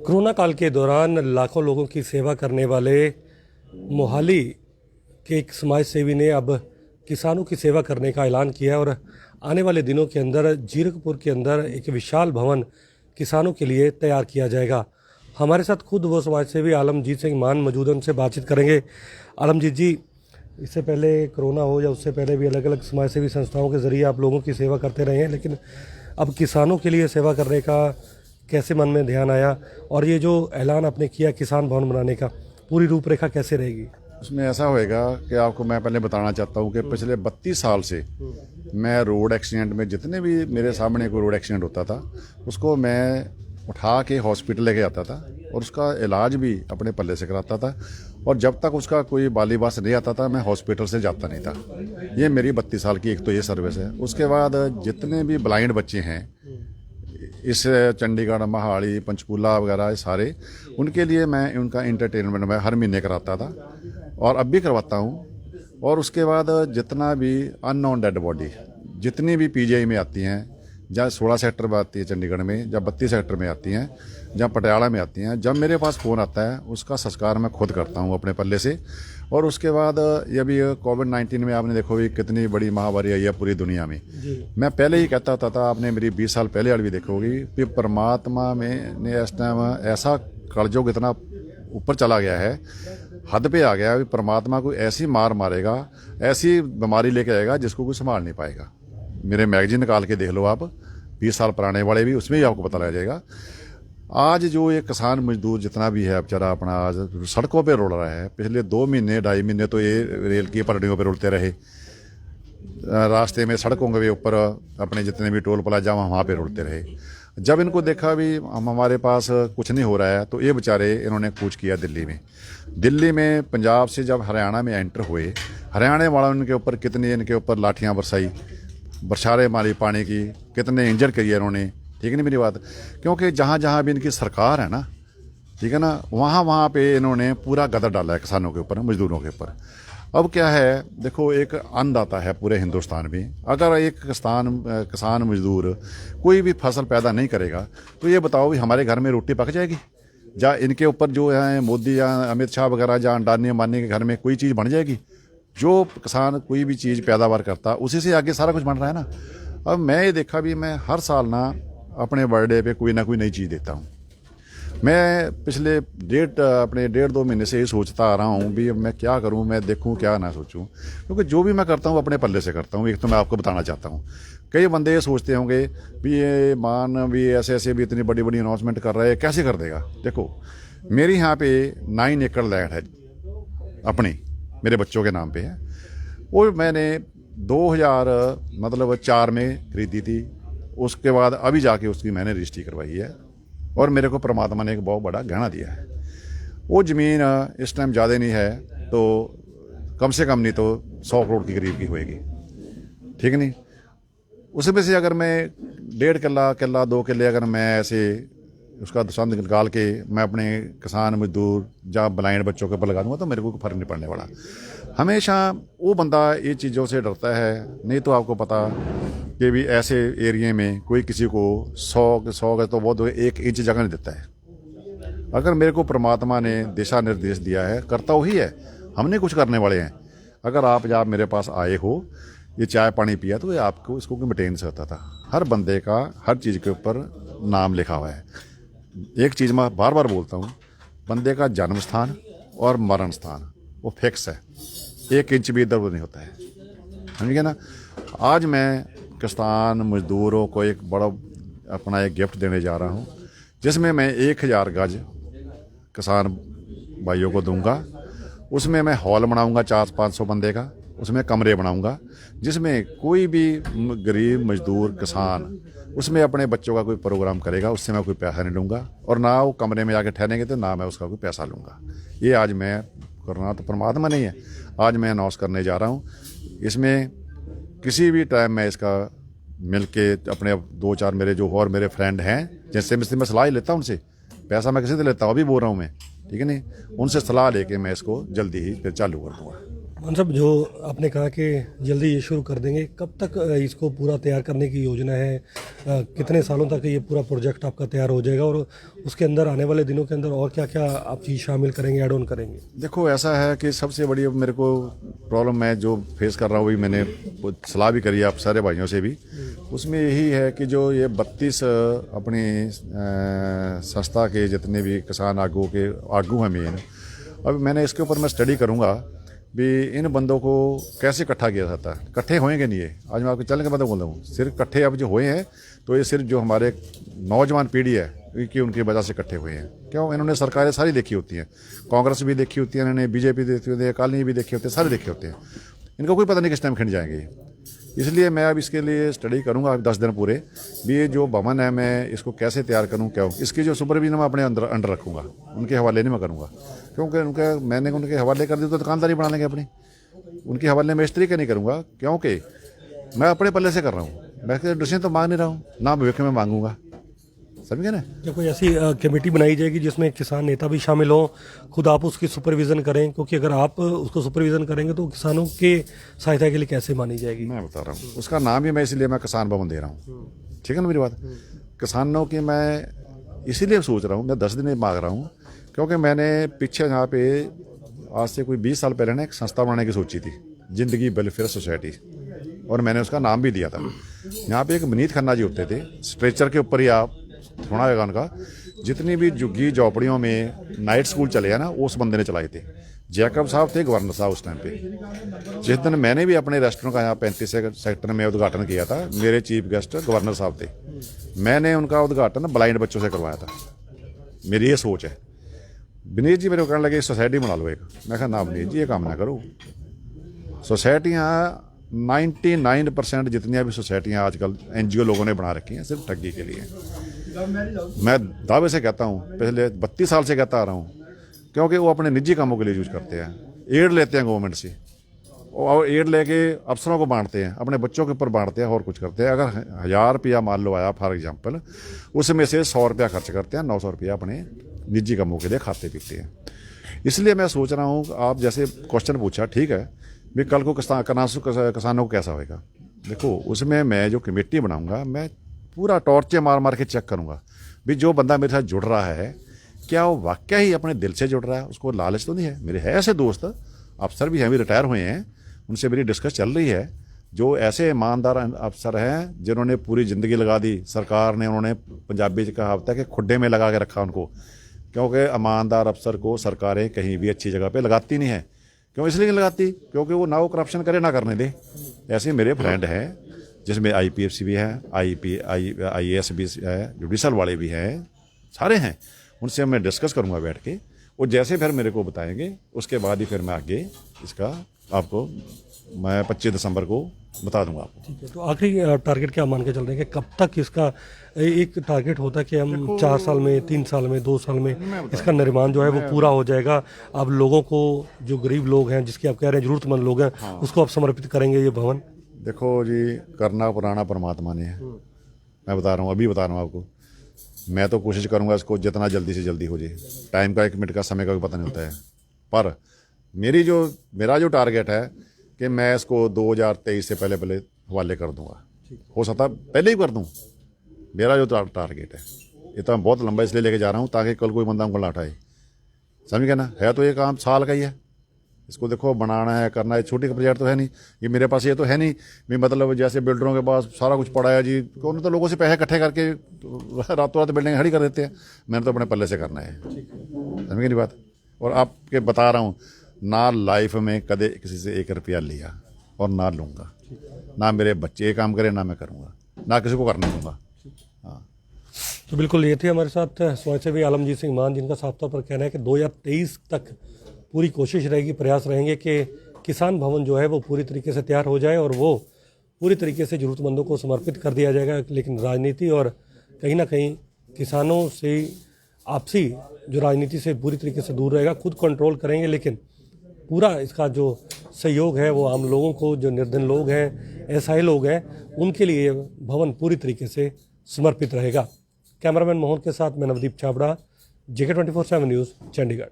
Corona काल के दौरान लाखों लोगों की सेवा करने वाले मोहाली के एक समाज सेवी ने अब किसानों की सेवा करने का ऐलान किया है और आने वाले दिनों के अंदर जीरकपुर के अंदर एक विशाल भवन किसानों के लिए तैयार किया जाएगा। हमारे साथ खुद वो समाज सेवी आलमजीत सिंह मान मौजूद हैं, उनसे बातचीत करेंगे। आलमजीत जी, इससे पहले कोरोना हो या उससे पहले भी अलग अलग समाज सेवी संस्थाओं के ज़रिए आप लोगों की सेवा करते रहे हैं, लेकिन अब किसानों के लिए सेवा करने का कैसे मन में ध्यान आया और ये जो ऐलान आपने किया किसान भवन बनाने का, पूरी रूपरेखा कैसे रहेगी? उसमें ऐसा होएगा कि आपको मैं पहले बताना चाहता हूँ कि पिछले 32 साल से मैं रोड एक्सीडेंट में, जितने भी मेरे सामने कोई रोड एक्सीडेंट होता था उसको मैं उठा के हॉस्पिटल लेके आता था और उसका इलाज भी अपने पल्ले से कराता था। और जब तक उसका कोई बालीबास नहीं आता था मैं हॉस्पिटल से जाता नहीं था। ये मेरी 32 साल की एक तो ये सर्विस है। उसके बाद जितने भी ब्लाइंड बच्चे हैं इस चंडीगढ़, महाड़ी, पंचकूला वगैरह सारे, उनके लिए मैं उनका इंटरटेनमेंट में हर महीने कराता था और अब भी करवाता हूँ। और उसके बाद जितना भी अननोन डेड बॉडी जितनी भी पीजीआई में आती हैं, जहाँ 16 सेक्टर में आती है चंडीगढ़ में, जहाँ 32 सेक्टर में आती हैं, जहाँ पटियाला में आती हैं, जब मेरे पास फ़ोन आता है उसका संस्कार मैं खुद करता हूँ अपने पल्ले से। और उसके बाद ये भी कोविड-19 में आपने देखो भी कितनी बड़ी महामारी आई है पूरी दुनिया में। मैं पहले ही कहता था, आपने मेरी 20 साल पहले वाली भी देखोगी कि परमात्मा में ने इस टाइम ऐसा कलयुग इतना ऊपर चला गया है, हद पे आ गया है। परमात्मा को ऐसी मार मारेगा, ऐसी बीमारी लेके आएगा जिसको कोई संभाल नहीं पाएगा। मेरे मैगजीन निकाल के देख लो आप, 20 साल पुराने वाले भी, उसमें ही आपको पता लग जाएगा। आज जो ये किसान मजदूर जितना भी है बेचारा अपना आज सड़कों पे रोल रहा है। पिछले 2 महीने 2.5 महीने तो ये रेल की पटरियों पे रुलते रहे, रास्ते में सड़कों के ऊपर अपने जितने भी टोल प्लाजा वहाँ पे रुलते रहे। जब इनको देखा भी हमारे पास कुछ नहीं हो रहा है तो ये बेचारे इन्होंने कूच किया दिल्ली में। दिल्ली में पंजाब से जब हरियाणा में एंटर हुए, हरियाणा वालों इनके ऊपर कितनी इनके ऊपर लाठियाँ बरसाई, बरसारे मारी पानी की, कितने इंजर किए इन्होंने। ठीक नहीं मेरी बात? क्योंकि जहाँ जहाँ भी इनकी सरकार है ना, ठीक है ना, वहाँ वहाँ पे इन्होंने पूरा गदर डाला है किसानों के ऊपर, मजदूरों के ऊपर। अब क्या है, देखो एक अन्नदाता है पूरे हिंदुस्तान में, अगर एक किसान मजदूर कोई भी फसल पैदा नहीं करेगा तो ये बताओ भी हमारे घर में रोटी पक जाएगी? या इनके ऊपर जो है मोदी या अमित शाह वगैरह या अंडानी अंबानी के घर में कोई चीज़ बन जाएगी? जो किसान कोई भी चीज़ पैदावार करता उसी से आगे सारा कुछ बन रहा है ना। अब मैं ये देखा भी मैं हर साल ना अपने बर्थडे पे कोई ना कोई नई चीज़ देता हूँ। मैं पिछले 1.5-2 महीने से ये सोचता आ रहा हूँ भी अब मैं क्या करूँ, मैं देखूँ क्या ना सोचूँ, क्योंकि जो भी मैं करता हूँ अपने पल्ले से करता हूँ। एक तो मैं आपको बताना चाहता हूँ, कई बंदे ये सोचते होंगे भी ये मान भी ऐसे ऐसे भी इतनी बड़ी बड़ी अनाउंसमेंट कर रहे हैं, कैसे कर देगा। देखो मेरी यहाँ पे 9 एकड़ लैंड है अपनी, मेरे बच्चों के नाम पे है। वो मैंने 2004 में खरीदी थी। उसके बाद अभी जाके उसकी मैंने रजिस्ट्री करवाई है और मेरे को परमात्मा ने एक बहुत बड़ा गहना दिया है। वो ज़मीन इस टाइम ज़्यादा नहीं है तो कम से कम नहीं तो 100 करोड़ की करीब की होएगी। ठीक नहीं? उसमें से अगर मैं 1.5 किला 2 किले अगर मैं ऐसे उसका संद निकाल के मैं अपने किसान मजदूर या ब्लाइंड बच्चों के ऊपर लगा दूंगा तो मेरे को कोई फर्क नहीं पड़ने वाला। हमेशा वो बंदा ये चीज़ों से डरता है। नहीं तो आपको पता कि भी ऐसे एरिया में कोई किसी को 100 गज तो बहुत 1 इंच जगह नहीं देता है। अगर मेरे को परमात्मा ने दिशा निर्देश दिया है, करता वही है, हमने कुछ करने वाले हैं। अगर आप जब मेरे पास आए हो, ये चाय पानी पिया तो ये आपको इसको मेंटेन से होता था। हर बंदे का हर चीज़ के ऊपर नाम लिखा हुआ है। एक चीज़ मैं बार बार बोलता हूँ, बंदे का जन्म स्थान और मरण स्थान वो फिक्स है, 1 इंच भी इधर उधर नहीं होता है। समझिए ना। आज मैं किसान मजदूरों को एक बड़ा अपना एक गिफ्ट देने जा रहा हूँ, जिसमें मैं 1000 गज किसान भाइयों को दूंगा। उसमें मैं हॉल बनाऊंगा 400-500 बंदे का, उसमें कमरे बनाऊंगा जिसमें कोई भी गरीब मजदूर किसान उसमें अपने बच्चों का कोई प्रोग्राम करेगा, उससे मैं कोई पैसा नहीं लूँगा और ना वो कमरे में आके ठहरेंगे तो ना मैं उसका कोई पैसा लूँगा। ये आज मैं करना तो परमात्मा नहीं है, आज मैं अनाउंस करने जा रहा हूँ। इसमें किसी भी टाइम मैं इसका मिल के अपने 2-4 मेरे जो और मेरे फ्रेंड हैं जैसे मैं सलाह ही लेता हूँ उनसे, पैसा मैं किसी से लेता हूँ, अभी बोल रहा हूँ मैं, ठीक है नहीं, उनसे सलाह लेके मैं इसको जल्दी ही फिर चालू कर दूँगा। मान साहब, जो आपने कहा कि जल्दी ये शुरू कर देंगे, कब तक इसको पूरा तैयार करने की योजना है? कितने सालों तक ये पूरा प्रोजेक्ट आपका तैयार हो जाएगा और उसके अंदर आने वाले दिनों के अंदर और क्या क्या आप चीज़ शामिल करेंगे, ऐड ऑन करेंगे? देखो, ऐसा है कि सबसे बड़ी अब मेरे को प्रॉब्लम मैं जो फेस कर रहा हूँ, भी मैंने सलाह भी करी है आप सारे भाइयों से भी, उसमें यही है कि जो ये 32 अपनी संस्था के जितने भी किसान आगू हैं मेन, अब मैंने इसके ऊपर मैं स्टडी करूँगा भी इन बंदों को कैसे इकट्ठा किया जाता है। इकट्ठे होएंगे नहीं है, आज मैं आपको चलने के बाद बोल रहा हूँ, सिर्फ इकट्ठे अब जो हुए हैं तो ये सिर्फ जो हमारे नौजवान पीढ़ी है कि उनकी वजह से इकट्ठे हुए हैं। क्यों? इन्होंने सरकारें सारी देखी होती हैं, कांग्रेस भी देखी होती है, इन्होंने बीजेपी देखी होती है, अकाली भी देखी होती है, सारे देखे होते हैं। इनको कोई पता नहीं किस टाइम खिंड जाएंगे। इसलिए मैं अब इसके लिए स्टडी करूँगा 10 दिन पूरे भी। ये जो भवन है मैं इसको कैसे तैयार करूँ, क्या इसकी जो सुपरविजन मैं अपने अंडर रखूँगा, उनके हवाले नहीं मैं करूँगा। क्योंकि मैंने उनके हवाले कर दी तो दुकानदारी बना लेंगे अपनी। उनके हवाले में इस तरीके नहीं करूँगा, क्योंकि मैं अपने पल्ले से कर रहा हूँ। मैं डिसीजन तो मांग नहीं रहा हूँ, ना भविष्य में मांगूंगा। समझ गए ना? क्या कोई ऐसी कमेटी बनाई जाएगी जिसमें किसान नेता भी शामिल हों, खुद आप उसकी सुपरविज़न करें? क्योंकि अगर आप उसको सुपरविज़न करेंगे तो किसानों के सहायता के लिए कैसे मानी जाएगी? मैं बता रहा हूँ, उसका नाम भी मैं इसलिए मैं किसान भवन दे रहा हूँ। ठीक है ना मेरी बात? किसानों की मैं इसीलिए सोच रहा हूँ, मैं 10 दिन मांग रहा हूँ, क्योंकि मैंने पीछे यहाँ पे आज से कोई 20 साल पहले ना एक संस्था बनाने की सोची थी, जिंदगी वेलफेयर सोसाइटी, और मैंने उसका नाम भी दिया था। यहाँ पे एक मनीत खन्ना जी होते थे, स्ट्रेचर के ऊपर ही आप सुना होगा उनका। जितनी भी झुग्गी झोपड़ियों में नाइट स्कूल चले हैं ना, उस बंदे ने चलाए थे। जैकब साहब थे गवर्नर साहब उस टाइम पे। जिस दिन मैंने भी अपने रेस्टोरेंट का यहाँ 35 सेक्टर में उद्घाटन किया था, मेरे चीफ गेस्ट गवर्नर साहब थे। मैंने उनका उद्घाटन ब्लाइंड बच्चों से करवाया था। मेरी ये सोच है। विनीत जी मेरे को कहने लगे सोसाइटी बना लो एक। मैं कहा ना विनीत जी, ये काम ना करो। सोसाइटियाँ 99% जितनी भी सोसाइटियाँ आजकल NGO लोगों ने बना रखी हैं सिर्फ ठगी के लिए। मैं दावे से कहता हूँ, पिछले 32 साल से कहता आ रहा हूँ, क्योंकि वो अपने निजी कामों के लिए यूज करते हैं। एड लेते हैं गवर्नमेंट से, और एड लेके अफसरों को बांटते हैं, अपने बच्चों के ऊपर बांटते हैं और कुछ करते हैं। अगर 1000 रुपया मान लो आया फॉर एग्जाम्पल, उसमें से 100 रुपया खर्च करते हैं, 900 रुपया अपने निजी कामों के लिए खाते पीते हैं। इसलिए मैं सोच रहा हूँ, आप जैसे क्वेश्चन पूछा, ठीक है भी, कल को किसानों को कैसा होएगा। देखो, उसमें मैं जो कमेटी बनाऊंगा, मैं पूरा टॉर्चे मार मार के चेक करूंगा भी जो बंदा मेरे साथ जुड़ रहा है क्या वो वाकई ही अपने दिल से जुड़ रहा है, उसको लालच तो नहीं है। मेरे है ऐसे दोस्त अफसर भी हैं, भी रिटायर हुए हैं, उनसे मेरी डिस्कस चल रही है, जो ऐसे ईमानदार अफसर हैं जिन्होंने पूरी ज़िंदगी लगा दी। सरकार ने, उन्होंने पंजाबी में कहावत है कि खुड्डे में लगा के रखा उनको, क्योंकि ईमानदार अफसर को सरकारें कहीं भी अच्छी जगह पे लगाती नहीं है। क्यों इसलिए नहीं लगाती? क्योंकि वो ना वो करप्शन करे ना करने दे। ऐसे मेरे फ्रेंड हैं जिसमें IPFC भी है, IAS भी है, जुडिशल वाले भी हैं, सारे हैं। उनसे मैं डिस्कस करूँगा बैठ के, और जैसे फिर मेरे को बताएंगे उसके बाद ही फिर मैं आगे इसका आपको मैं 25 दिसंबर को बता दूंगा आपको। ठीक है, तो आखिरी टारगेट क्या मान के चल रहे हैं कि कब तक इसका एक टारगेट होता है कि हम 4 साल में, 3 साल में, 2 साल में इसका निर्माण जो है वो पूरा हो जाएगा? अब लोगों को, जो गरीब लोग हैं, जिसकी आप कह रहे हैं जरूरतमंद लोग हैं, उसको आप समर्पित करेंगे ये भवन? देखो जी, करना पुराना परमात्मा ने है। मैं बता रहा हूँ, अभी बता रहा हूँ आपको, मैं तो कोशिश करूँगा इसको जितना जल्दी से जल्दी हो जाए। टाइम का 1 मिनट का, समय का भी पता नहीं होता है, पर मेरा जो टारगेट है कि मैं इसको 2023 से पहले हवाले कर दूंगा। हो सकता पहले ही कर दूं, मेरा जो टारगेट है। ये तो मैं बहुत लंबा इसलिए लेके जा रहा हूँ ताकि कल कोई बंदा हमको ना उठाए। समझ गया ना? है तो ये काम साल का ही है, इसको देखो बनाना है, करना है। छोटी प्रोजेक्ट तो है नहीं ये मेरे पास, ये तो है नहीं भी मतलब जैसे बिल्डरों के पास सारा कुछ पड़ा है जी, उन्होंने तो लोगों से पैसे इकट्ठे करके रातों रात बिल्डिंग खड़ी कर देते हैं। मैंने तो अपने पल्ले से करना है। समझ गई बात? और आपके बता रहा हूँ, ना लाइफ में कदे किसी से 1 रुपया लिया और ना लूँगा, ना मेरे बच्चे ये काम करें, ना मैं करूँगा, ना किसी को करने दूँगा। हाँ, तो बिल्कुल ये थे हमारे साथ स्वयंसेवी आलमजीत सिंह मान, जिनका साफ तौर पर कहना है कि 2023 तक पूरी कोशिश रहेगी, प्रयास रहेंगे कि किसान भवन जो है वो पूरी तरीके से तैयार हो जाए और वो पूरी तरीके से ज़रूरतमंदों को समर्पित कर दिया जाएगा। लेकिन राजनीति और कहीं ना कहीं किसानों से आपसी जो राजनीति से पूरी तरीके से दूर रहेगा, खुद कंट्रोल करेंगे, लेकिन पूरा इसका जो सहयोग है वो आम लोगों को, जो निर्धन लोग हैं, असहाय लोग हैं, उनके लिए भवन पूरी तरीके से समर्पित रहेगा। कैमरामैन मोहन के साथ मैं नवदीप छाबड़ा, JK 24/7 न्यूज़, चंडीगढ़।